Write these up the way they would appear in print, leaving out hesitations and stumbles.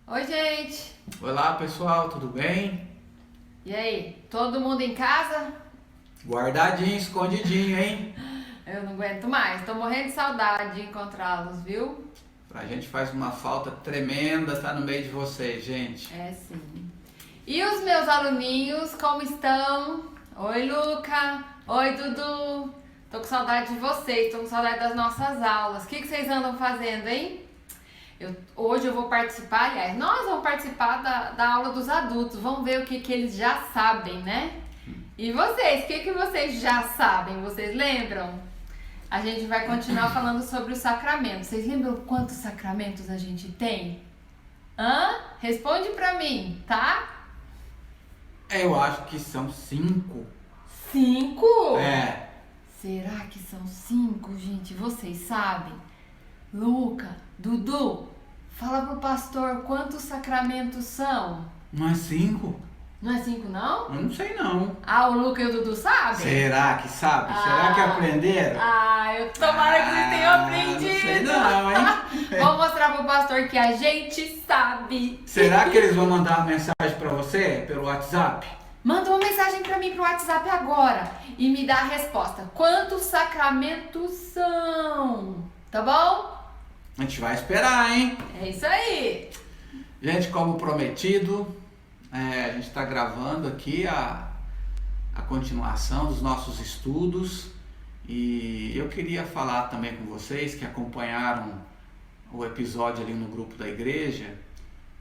Oi, gente! Olá pessoal, tudo bem? E aí, todo mundo em casa? Guardadinho, escondidinho, hein? Eu não aguento mais, tô morrendo de saudade de encontrá-los, viu? Pra gente faz uma falta tremenda estar no meio de vocês, gente. É sim. E os meus aluninhos, como estão? Oi, Luca! Oi, Dudu! Tô com saudade de vocês, tô com saudade das nossas aulas. O que vocês andam fazendo, hein? Hoje eu vou participar, aliás, nós vamos participar da aula dos adultos. Vamos ver o que eles já sabem, né? E vocês, o que vocês já sabem? Vocês lembram? A gente vai continuar falando sobre os sacramentos. Vocês lembram quantos sacramentos a gente tem? Responde pra mim, tá? Eu acho que são 5. 5? É. Será que são 5, gente? Vocês sabem? Luca, Dudu, fala pro pastor quantos sacramentos são. Não é 5? Não é 5, não? Eu não sei não. Ah, o Luca e o Dudu sabem? Será que sabe? Será que aprenderam? Eu tomara que eles tenham aprendido. Não sei não, hein? Vou mostrar pro pastor que a gente sabe. Será que eles vão mandar uma mensagem pra você pelo WhatsApp? Manda uma mensagem pra mim pro WhatsApp agora e me dá a resposta. Quantos sacramentos são? Tá bom? A gente vai esperar, hein? É isso aí. Gente, como prometido, a gente está gravando aqui a continuação dos nossos estudos e eu queria falar também com vocês que acompanharam o episódio ali no grupo da igreja,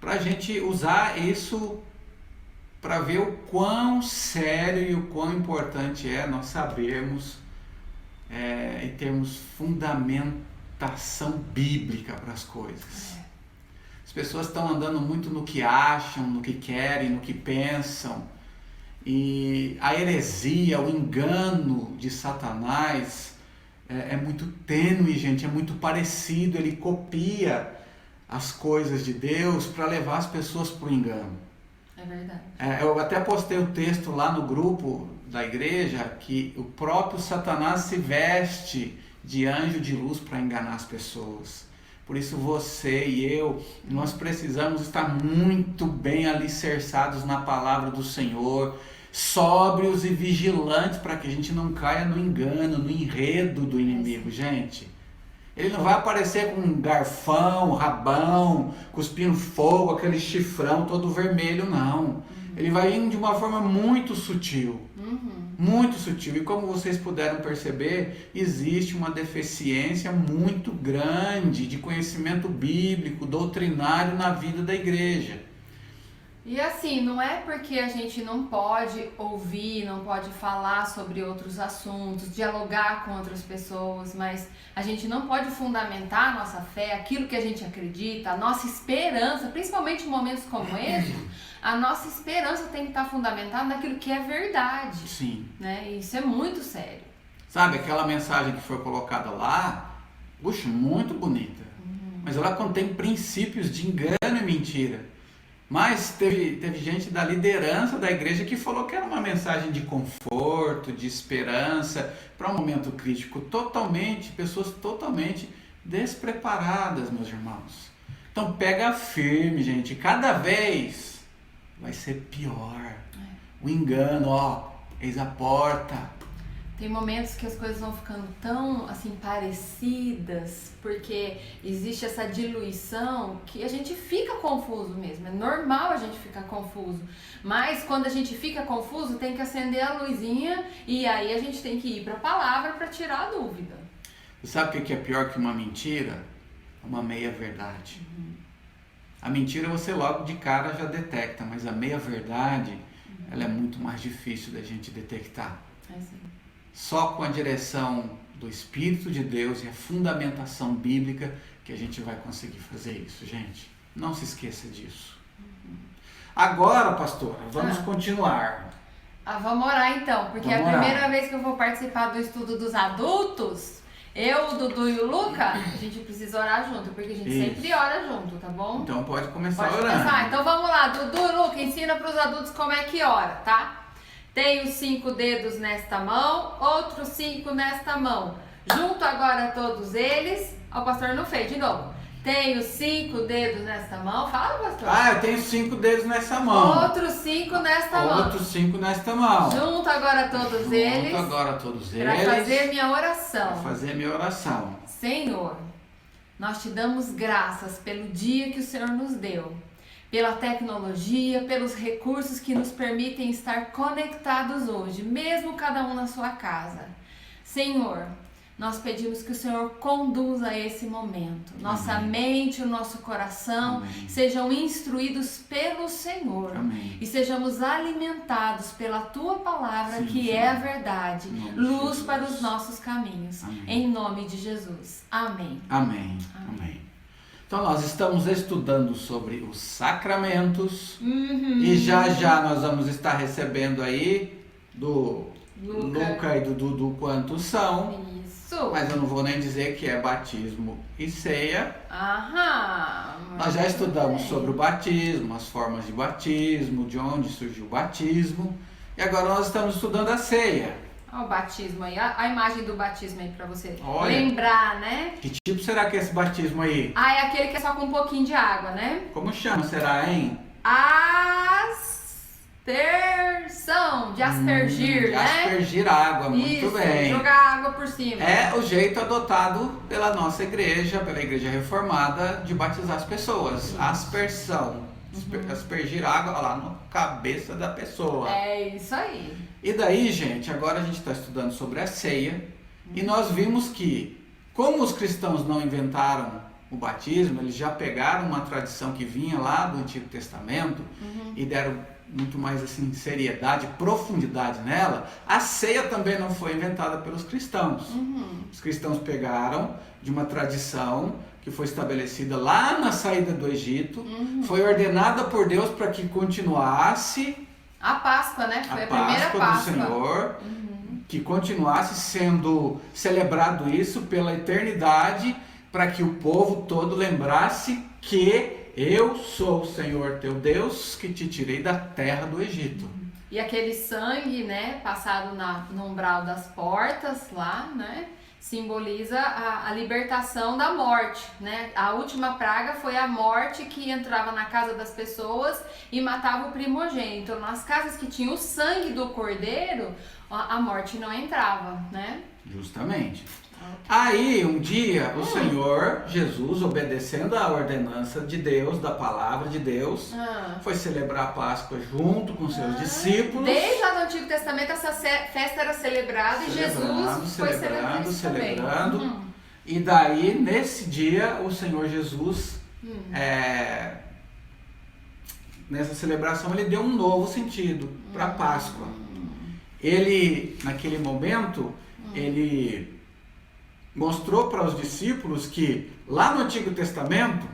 para a gente usar isso para ver o quão sério e o quão importante é nós sabermos e termos fundamentação bíblica para as coisas. As pessoas estão andando muito no que acham, no que querem, no que pensam, e a heresia, o engano de Satanás é muito tênue, gente, é muito parecido. Ele copia as coisas de Deus para levar as pessoas para o engano. É verdade. Eu até postei o texto lá no grupo da igreja que o próprio Satanás se veste de anjo de luz para enganar as pessoas. Por isso você e eu, nós precisamos estar muito bem alicerçados na palavra do Senhor, sóbrios e vigilantes para que a gente não caia no engano, no enredo do inimigo, gente. Ele não vai aparecer com um garfão, rabão, cuspindo fogo, aquele chifrão todo vermelho, não. Ele vai indo de uma forma muito sutil. Muito sutil. E como vocês puderam perceber, existe uma deficiência muito grande de conhecimento bíblico, doutrinário na vida da igreja. E assim, não é porque a gente não pode ouvir, não pode falar sobre outros assuntos, dialogar com outras pessoas, mas a gente não pode fundamentar a nossa fé, aquilo que a gente acredita, a nossa esperança, principalmente em momentos como esse, a nossa esperança tem que estar fundamentada naquilo que é verdade. Sim. Né? E isso é muito sério. Sabe, aquela mensagem que foi colocada lá, puxa, muito bonita, mas ela contém princípios de engano e mentira. Mas teve gente da liderança da igreja que falou que era uma mensagem de conforto, de esperança, para um momento crítico, pessoas totalmente despreparadas, meus irmãos. Então pega firme, gente, cada vez vai ser pior. O engano, eis a porta. Tem momentos que as coisas vão ficando tão assim parecidas, porque existe essa diluição que a gente fica confuso mesmo. É normal a gente ficar confuso, mas quando a gente fica confuso tem que acender a luzinha e aí a gente tem que ir para a palavra para tirar a dúvida. Você sabe o que é pior que uma mentira? Uma meia-verdade. A mentira você logo de cara já detecta, mas a meia-verdade ela é muito mais difícil da gente detectar. É sim. Só com a direção do Espírito de Deus e a fundamentação bíblica que a gente vai conseguir fazer isso, gente. Não se esqueça disso. Agora, pastora, vamos continuar. Vamos orar então, porque é a primeira vez que eu vou participar do estudo dos adultos. Eu, o Dudu e o Luca, a gente precisa orar junto, porque a gente sempre ora junto, tá bom? Então pode começar orando. Começar. Então vamos lá, Dudu e Luca, ensina para os adultos como é que ora, tá? Tem os 5 dedos nesta mão, outros 5 nesta mão. Junto agora todos eles. O pastor não fez, de novo. Tenho 5 dedos nesta mão. Fala, pastor. Eu tenho 5 dedos nessa mão. Outros 5 nesta mão. Outros 5 nesta mão. Junto agora todos eles. Junto agora todos Para eles. fazer minha oração. Para fazer minha oração. Senhor, nós te damos graças pelo dia que o Senhor nos deu, pela tecnologia, pelos recursos que nos permitem estar conectados hoje, mesmo cada um na sua casa. Senhor, nós pedimos que o Senhor conduza esse momento. Nossa mente, o nosso coração sejam instruídos pelo Senhor. E sejamos alimentados pela Tua palavra, que é a verdade, luz para os nossos caminhos. Em nome de Jesus. Amém. Amém. Então nós estamos estudando sobre os sacramentos e já nós vamos estar recebendo aí do Luca e do Dudu quantos são. Mas eu não vou nem dizer que é batismo e ceia. Nós já estudamos sobre o batismo, as formas de batismo, de onde surgiu o batismo. E agora nós estamos estudando a ceia. Olha o batismo aí, a imagem do batismo aí pra você lembrar, né? Que tipo será que é esse batismo aí? É aquele que é só com um pouquinho de água, né? Como chama, será, hein? Aspersão, de aspergir, né? Aspergir água, muito bem. Jogar água por cima. É o jeito adotado pela nossa igreja, pela igreja reformada, de batizar as pessoas. Aspersão. Aspergir água lá na cabeça da pessoa. É isso aí. E daí, gente, agora a gente está estudando sobre a ceia e nós vimos que, como os cristãos não inventaram o batismo, eles já pegaram uma tradição que vinha lá do Antigo Testamento e deram muito mais assim seriedade, profundidade nela. A ceia também não foi inventada pelos cristãos. Os cristãos pegaram de uma tradição que foi estabelecida lá na saída do Egito, foi ordenada por Deus para que continuasse a Páscoa, né? Foi a primeira Páscoa do Senhor, que continuasse sendo celebrado isso pela eternidade, para que o povo todo lembrasse que eu sou o Senhor teu Deus, que te tirei da terra do Egito. E aquele sangue, né, passado no umbral das portas lá, né, simboliza a libertação da morte, né? A última praga foi a morte que entrava na casa das pessoas e matava o primogênito. Nas casas que tinham o sangue do cordeiro, a morte não entrava, né? Justamente. Aí, um dia, o Senhor Jesus, obedecendo à ordenança de Deus, da palavra de Deus, foi celebrar a Páscoa junto com seus discípulos. Desde lá do Antigo Testamento, essa festa era celebrada e Jesus foi celebrando. E daí, nesse dia, o Senhor Jesus, nessa celebração, ele deu um novo sentido para a Páscoa. Ele, naquele momento, ele mostrou para os discípulos que lá no Antigo Testamento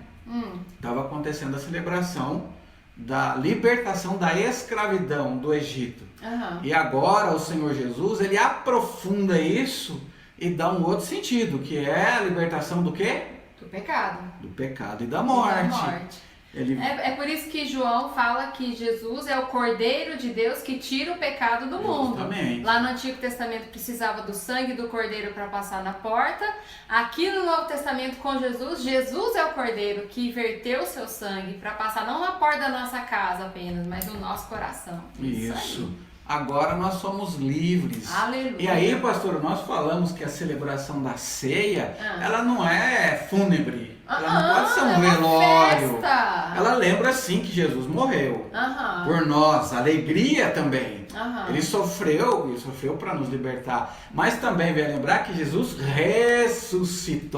estava acontecendo a celebração da libertação da escravidão do Egito. E agora o Senhor Jesus, ele aprofunda isso e dá um outro sentido, que é a libertação do quê? Do pecado. Do pecado e da morte. É por isso que João fala que Jesus é o Cordeiro de Deus que tira o pecado do mundo. Justamente. Lá no Antigo Testamento precisava do sangue do Cordeiro para passar na porta. Aqui no Novo Testamento com Jesus, Jesus é o Cordeiro que verteu o seu sangue para passar não na porta da nossa casa apenas, mas no nosso coração. Isso. Agora nós somos livres. Aleluia. E aí, pastor, nós falamos que a celebração da ceia, ela não é fúnebre. Ela não pode ser um velório. Festa. Ela lembra sim que Jesus morreu por nós. Alegria também. Ele sofreu para nos libertar. Mas também vai lembrar que Jesus ressuscitou.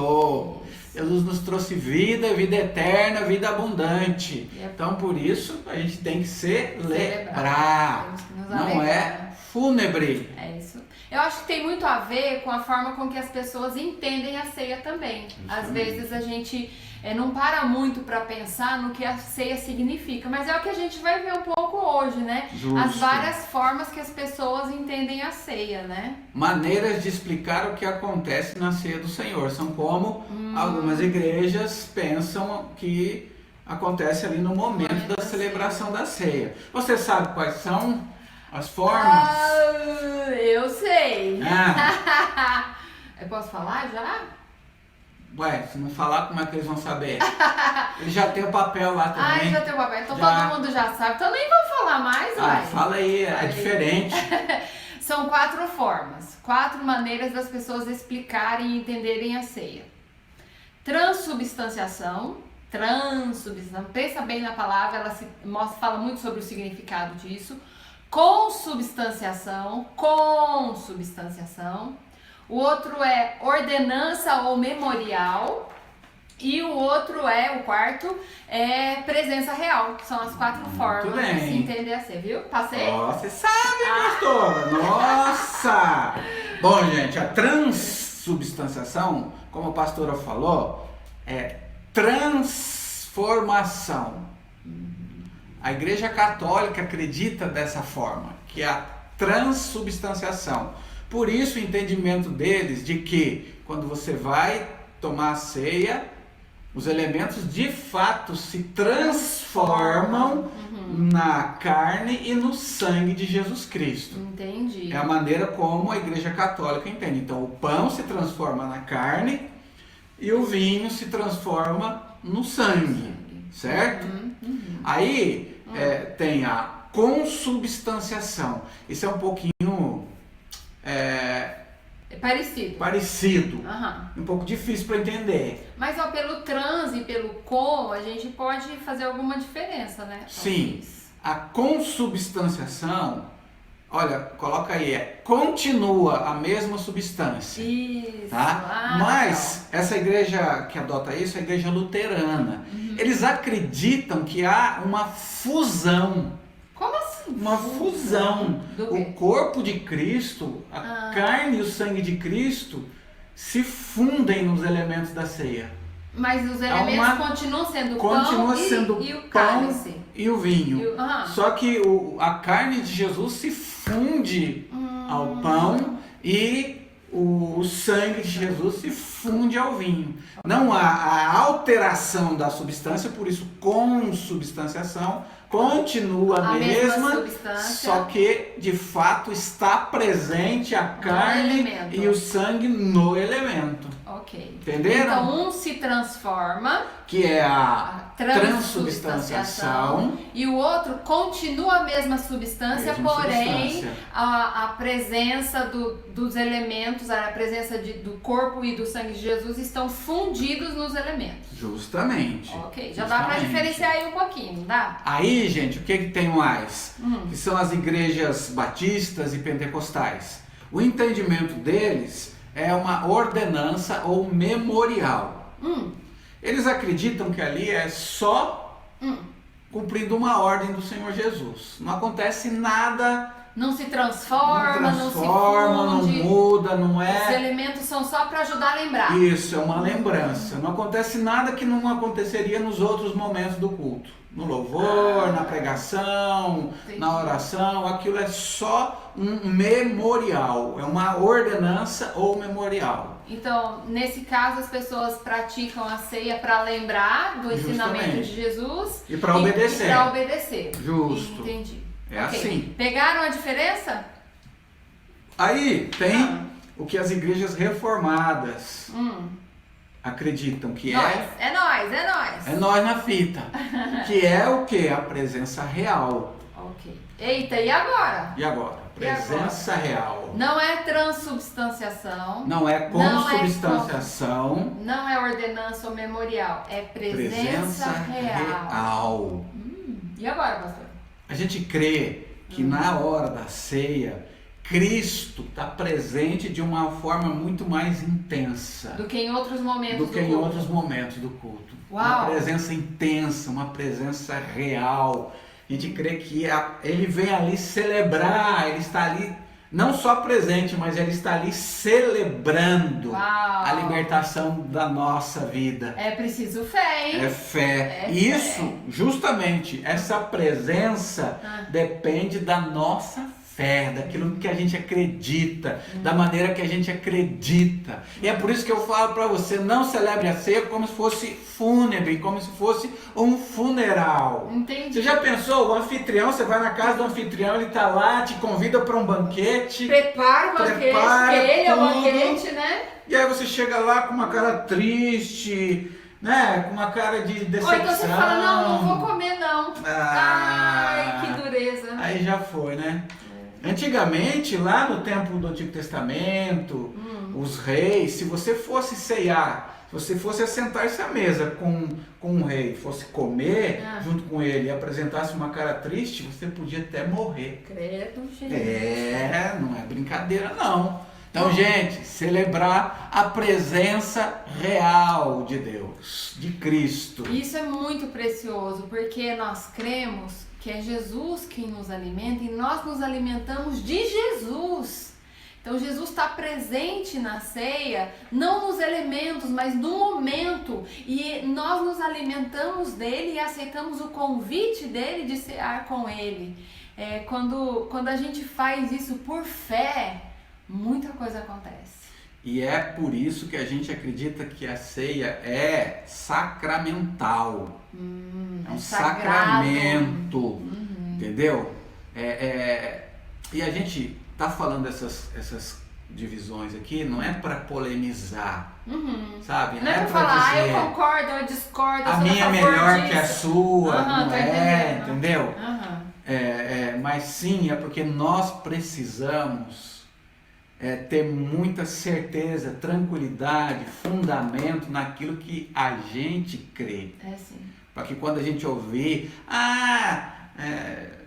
Jesus nos trouxe vida, vida eterna, vida abundante. Então, por isso, a gente tem que celebrar. Não é fúnebre. É isso. Eu acho que tem muito a ver com a forma com que as pessoas entendem a ceia também. Às vezes a gente não para muito para pensar no que a ceia significa, mas é o que a gente vai ver um pouco hoje, né? Justo. As várias formas que as pessoas entendem a ceia, né? Maneiras de explicar o que acontece na ceia do Senhor. São como algumas igrejas pensam que acontece ali no momento da celebração da ceia. Você sabe quais são as formas? Eu sei. Eu posso falar já? Ué, se não falar, como é que eles vão saber? Ele já tem o papel lá também. Ah, já tem o papel. Então Já. todo mundo já sabe. Então nem vou falar mais, uai. Fala aí, é diferente. São 4 formas, 4 maneiras das pessoas explicarem e entenderem a ceia. Transubstanciação, pensa bem na palavra, ela fala muito sobre o significado disso. Consubstanciação. O outro é ordenança ou memorial. E o quarto, é presença real. São as 4 formas de se entender a ceia, viu? Passei? Você sabe, pastora! Nossa! Bom, gente, a transubstanciação, como a pastora falou, é transformação. A Igreja Católica acredita dessa forma, que é a transubstanciação. Por isso o entendimento deles de que quando você vai tomar a ceia, os elementos de fato se transformam na carne e no sangue de Jesus Cristo. Entendi. É a maneira como a Igreja Católica entende. Então o pão se transforma na carne e o vinho se transforma no sangue, certo? Aí tem a consubstanciação. Isso é um pouquinho parecido. Um pouco difícil para entender. Mas pelo trans e pelo com, a gente pode fazer alguma diferença, né? Sim. A consubstanciação, olha, coloca aí, continua a mesma substância. Isso. Tá? Mas essa igreja que adota isso é a igreja luterana. Eles acreditam que há uma fusão. Como assim? Uma fusão. O corpo de Cristo, a carne e o sangue de Cristo se fundem nos elementos da ceia. Mas os elementos continuam sendo pão e o cálice. E o vinho. Só que a carne de Jesus se funde ao pão e o sangue de Jesus se funde ao vinho. Não há a alteração da substância, por isso consubstanciação continua a mesma substância, só que de fato está presente a carne e o sangue no elemento. Ok. Entenderam? Então um se transforma, que é a transubstanciação, e o outro continua a mesma substância, porém a presença dos elementos, a presença do corpo e do sangue de Jesus estão fundidos nos elementos. Justamente. Ok, já dá para diferenciar aí um pouquinho, não dá? Aí, gente, o que tem mais? Que são as igrejas batistas e pentecostais. O entendimento deles é uma ordenança ou memorial. Eles acreditam que ali é só cumprindo uma ordem do Senhor Jesus. Não acontece nada. Não se transforma, não se funde. Não muda, não é. Os elementos são só para ajudar a lembrar. Isso, é uma lembrança. Não acontece nada que não aconteceria nos outros momentos do culto. No louvor, na pregação, na oração. Aquilo é só um memorial. É uma ordenança ou memorial. Então, nesse caso, as pessoas praticam a ceia para lembrar do ensinamento de Jesus. E para obedecer. E para obedecer. Justo. Entendi. É assim. Pegaram a diferença? Aí tem o que as igrejas reformadas acreditam que É nós. É nós na fita. Que é o que? A presença real. Ok. Eita, e agora? E agora? Presença real. Não é transubstanciação. Não é consubstanciação. Não é ordenança ou memorial. É presença real. E agora, pastor? A gente crê que na hora da ceia, Cristo está presente de uma forma muito mais intensa do que em outros momentos do culto. Uau. Uma presença intensa, uma presença real. A gente crê que ele vem ali celebrar, ele está ali não só presente, mas ele está ali celebrando a libertação da nossa vida. É preciso fé, hein? É fé. Isso, justamente, essa presença depende da nossa fé, daquilo que a gente acredita, da maneira que a gente acredita. E é por isso que eu falo para você, não celebre a ceia como se fosse fúnebre, como se fosse um funeral. Entendi. Você já pensou, o anfitrião, você vai na casa do anfitrião, ele tá lá, te convida para um banquete. Prepara o banquete, porque ele é o banquete, né? E aí você chega lá com uma cara triste, né? Com uma cara de decepção. Ou então você fala, não vou comer não. Ah, ai, que dureza. Aí já foi, né? Antigamente, lá no tempo do Antigo Testamento, os reis, se você fosse ceiar, se você fosse assentar-se à mesa com um rei, fosse comer junto com ele e apresentasse uma cara triste, você podia até morrer. Credo, gente. Não é brincadeira não. Então, gente, celebrar a presença real de Deus, de Cristo. Isso é muito precioso, porque nós cremos que é Jesus quem nos alimenta e nós nos alimentamos de Jesus. Então, Jesus está presente na ceia, não nos elementos, mas no momento. E nós nos alimentamos dele e aceitamos o convite dele de cear com ele. Quando a gente faz isso por fé, muita coisa acontece. E é por isso que a gente acredita que a ceia é sacramental. É um sacramento, entendeu? E a gente tá falando essas divisões aqui, não é para polemizar, sabe? Não é para falar, dizer, eu concordo, eu discordo, a minha é melhor que a sua, não é, entendeu? Mas sim, é porque nós precisamos ter muita certeza, tranquilidade, fundamento naquilo que a gente crê. Sim. Para que quando a gente ouvir,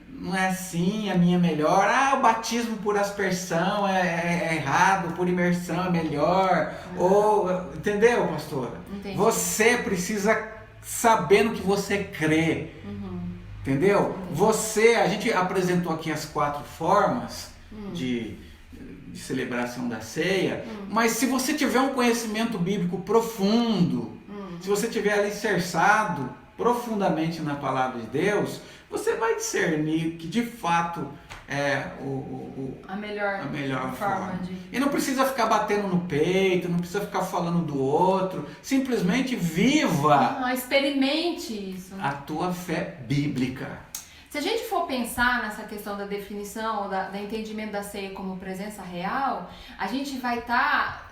não é assim, a minha é melhor, o batismo por aspersão é errado, por imersão é melhor, ou, entendeu, pastora? Entendi. Você precisa saber no que você crê, entendeu? A gente apresentou aqui as 4 formas de celebração da ceia, mas se você tiver um conhecimento bíblico profundo, se você tiver alicerçado profundamente na palavra de Deus, você vai discernir que de fato é a melhor forma de... E não precisa ficar batendo no peito, não precisa ficar falando do outro, simplesmente viva experimente isso. A tua fé bíblica. Se a gente for pensar nessa questão da definição, do entendimento da ceia como presença real, a gente vai estar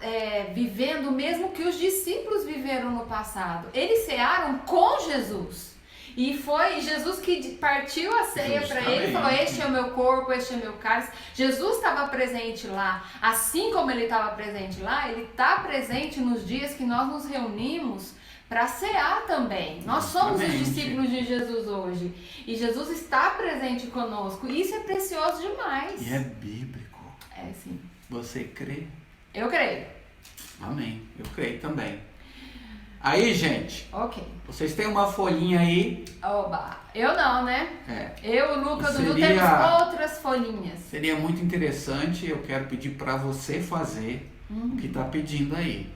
vivendo o mesmo que os discípulos viveram no passado. Eles cearam com Jesus. E foi Jesus que partiu a ceia para ele e falou, este é o meu corpo, este é o meu cálice. Jesus estava presente lá. Assim como ele estava presente lá, ele está presente nos dias que nós nos reunimos para cear também. Nós somos os discípulos de Jesus hoje. E Jesus está presente conosco. Isso é precioso demais. E é bíblico. Sim. Você crê? Eu creio. Amém. Eu creio também. Aí, gente. Ok. Vocês têm uma folhinha aí? Oba. Eu não, né? Eu, o Luca, o Dudu temos outras folhinhas. Seria muito interessante, eu quero pedir para você fazer o que está pedindo aí.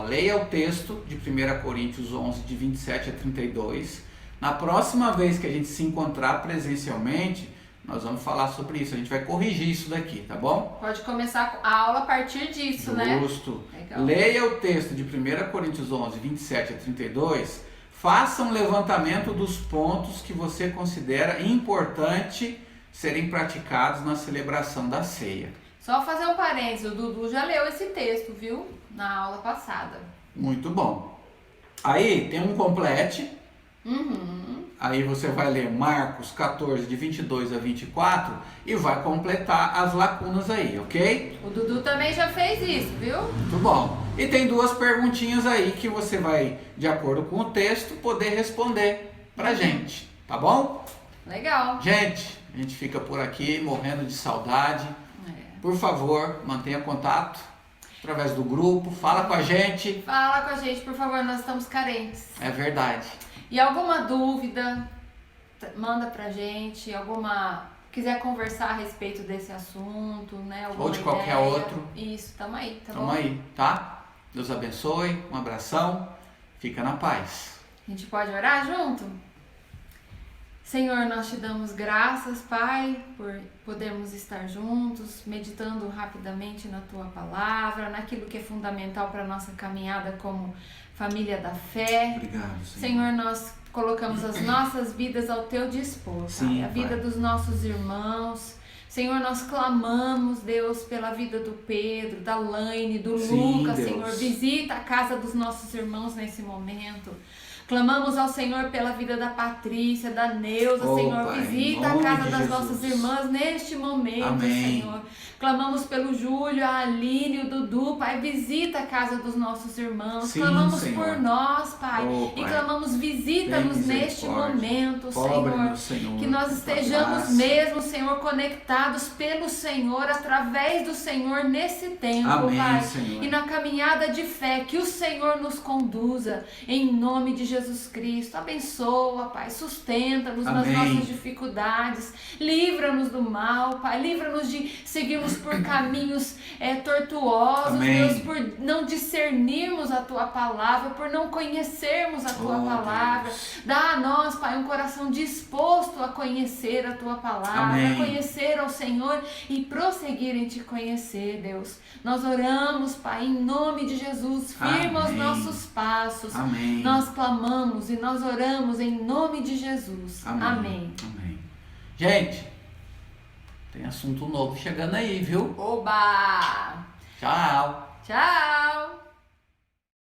Leia o texto de 1 Coríntios 11, de 27 a 32. Na próxima vez que a gente se encontrar presencialmente, nós vamos falar sobre isso. A gente vai corrigir isso daqui, tá bom? Pode começar a aula a partir disso, né? Justo. Leia o texto de 1 Coríntios 11, 27 a 32. Faça um levantamento dos pontos que você considera importante serem praticados na celebração da ceia. Só fazer um parênteses, o Dudu já leu esse texto, viu? Na aula passada. Muito bom. Aí tem um complete. Aí você vai ler Marcos 14, de 22 a 24 e vai completar as lacunas aí, ok? O Dudu também já fez isso, viu? Muito bom. E tem 2 perguntinhas aí que você vai, de acordo com o texto, poder responder pra gente, tá bom? Legal. Gente, a gente fica por aqui morrendo de saudade. Por favor, mantenha contato através do grupo, fala com a gente. Fala com a gente, por favor, nós estamos carentes. É verdade. E alguma dúvida, manda pra gente, quiser conversar a respeito desse assunto, né? Ou de qualquer outro. Isso, tamo aí, tá bom? Tamo aí, tá? Deus abençoe, um abração, fica na paz. A gente pode orar junto? Senhor, nós te damos graças, Pai, por podermos estar juntos, meditando rapidamente na Tua palavra, naquilo que é fundamental para a nossa caminhada como família da fé. Obrigado, Senhor. Senhor, nós colocamos as nossas vidas ao Teu dispor, Sim, Pai, a vida Pai. dos nossos irmãos. Senhor, nós clamamos, Deus, pela vida do Pedro, da Laine, do Sim, Lucas, Deus. Senhor. Visita a casa dos nossos irmãos nesse momento. Clamamos ao Senhor pela vida da Patrícia, da Neuza, Oh, Senhor. Pai, em Visita a nome casa de das Jesus. nossas irmãs neste momento, Amém. Senhor. Clamamos pelo Júlio, a Aline, o Dudu, Pai. Visita a casa dos nossos irmãos. Sim, clamamos Senhor. por nós, Pai. Oh, E Pai. clamamos, visita-nos Tem neste misericórdia. momento, Cobre-nos, Senhor. Senhor, Que nós com tua estejamos graça. mesmo, Senhor, conectados pelo Senhor, através do Senhor nesse tempo, Amém, Pai. Senhor. E na caminhada de fé, que o Senhor nos conduza, em nome de Jesus Cristo. Abençoa, Pai, sustenta-nos nas Amém. nossas dificuldades, livra-nos do mal, Pai, livra-nos de seguirmos por caminhos tortuosos, Amém. Deus, por não discernirmos a Tua palavra, por não conhecermos a Tua Oh, palavra. Deus. Dá a nós, Pai, um coração disposto a conhecer a Tua palavra, Amém. a conhecer ao Senhor e prosseguir em Te conhecer, Deus. Nós oramos, Pai, em nome de Jesus, firma os Amém. nossos passos. Amém. Nós clamamos e nós oramos em nome de Jesus. Amém. Amém. Gente, tem assunto novo chegando aí, viu? Oba! Tchau. Tchau!